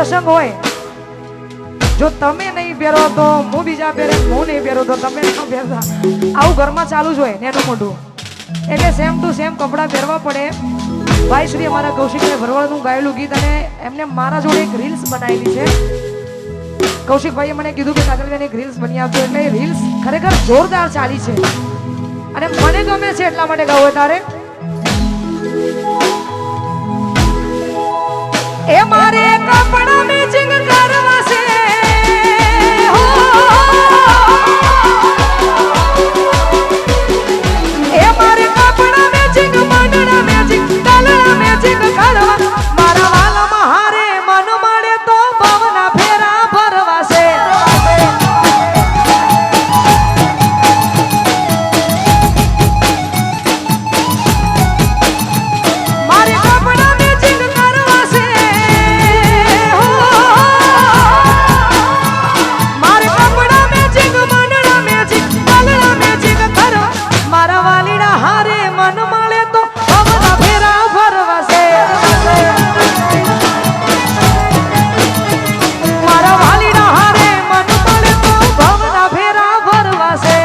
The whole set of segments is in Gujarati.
પ્રસંગ હોય જો તમે નહીં પહેરો તો હું બીજા પહેરે, હું નહીં પહેરો તો તમે ન પહેરતા, આવું ઘરમાં ચાલુ જ હોય નેનું મોઢું. એટલે સેમ ટુ સેમ કપડાં પહેરવા પડે. ભાઈ શ્રી અમારા કૌશિકભાઈ ભરવાડનું ગાયેલું ગીત અને એમને મારા જોડે એક રીલ્સ બનાવેલી છે. કૌશિકભાઈએ મને કીધું કે કાજલબેન એક રીલ્સ બની આપજો, એટલે એ રીલ્સ ખરેખર જોરદાર ચાલી છે અને મને ગમે છે એટલા માટે ગાવું તારે. એ મારે કપડા મેચિંગ કરવા છે, એ મારે કપડા મેચિંગ, મંડળા મેચિંગ, કલર મેચિંગ કરવા. મારા વાલમાં હારે મન મળે તો ભવના ફેરા ભરવા છે. મારે કપડા મેચિંગ કરવા છે, મારે કપડા મેચિંગ, મંડળા મેચિંગ, કલર મેચિંગ કરવા. મારા વાલીના હારે મન મળે તો ભવના ફેરા ભરવા છે. મારા વાલીના હારે મન મળે તો ભવના ફેરા ભરવા છે.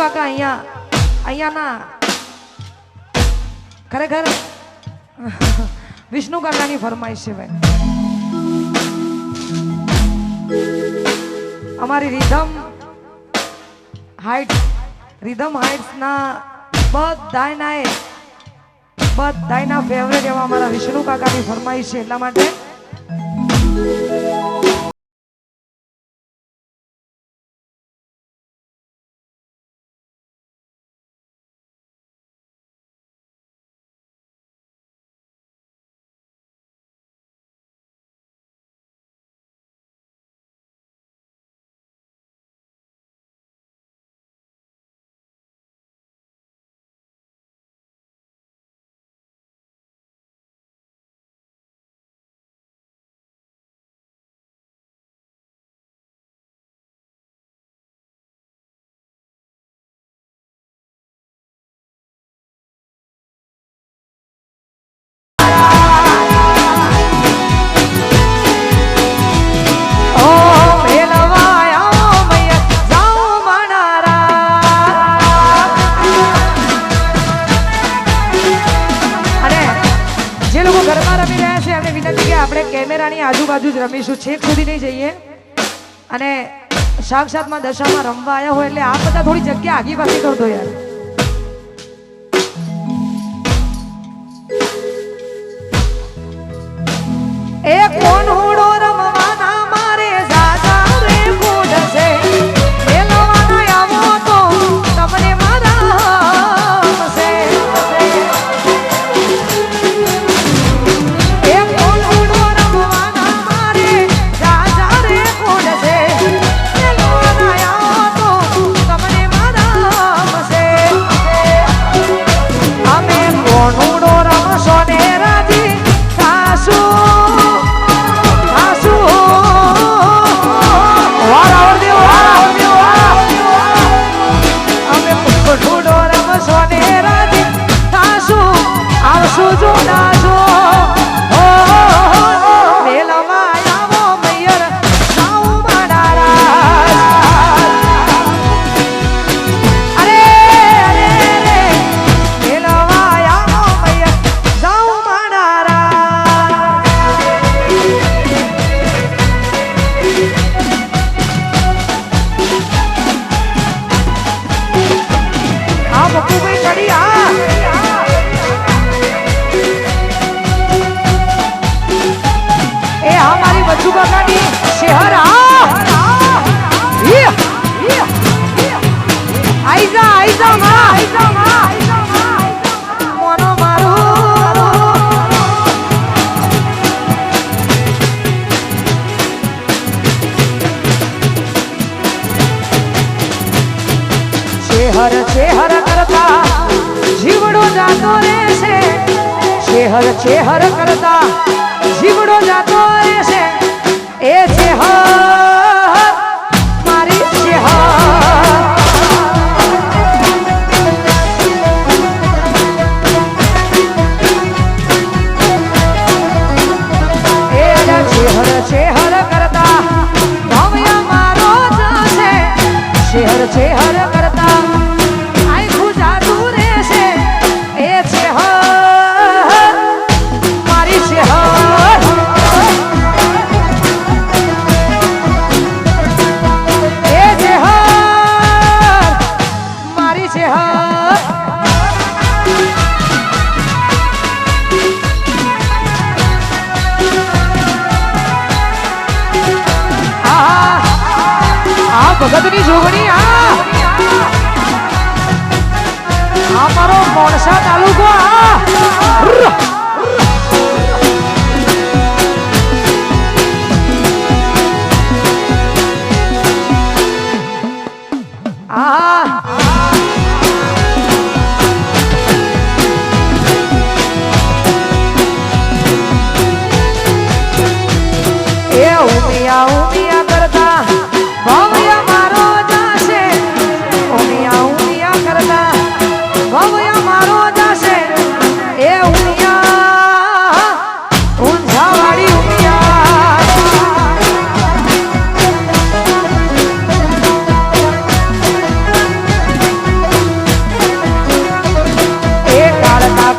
કાકા અહીંયા ના ખરેખર વિષ્ણુ કાકાની ફરમાઈશ છે ભાઈ. અમારી રિધમ હાઇટ્સ ના બધાયના ફેવરેટ એવા અમારા વિષ્ણુ કાકાની ફરમાઈશ છે એટલા માટે કેમેરાની આજુબાજુ જ રમીશું, છેક સુધી નહીં જઈએ. અને સાક્ષાતમાં દશામાં રમવા આવ્યા હોય એટલે આ બધા થોડી જગ્યા આગી પાછી કરતો યાર. એ કોણ હોડો રમવાના મારે જાજા રે કૂદશે મેલવાના આવો તો તમને મારા મસે. ચેહર કરતા જીવડો જાતો રહેશે, ચેહર કરતા જીવડો જાતો રહેશે. એ ચેહર મારી ચેહર ચેહર કરતા ભવ્ય મારો જશે, ચેહર કરતા આખું જાતું રહેશે. એ ચેહર મારી ચેહર એ ચેહર મારી ચેહર. ભગતની જોગણી આ મારો મોણસા તાલુકો એ ઉમિયા કરતા ભવ્ય મારો જાશે, ઉમિયા કરતા ભવ્ય મારો જાશે. એ ઉમિયા ના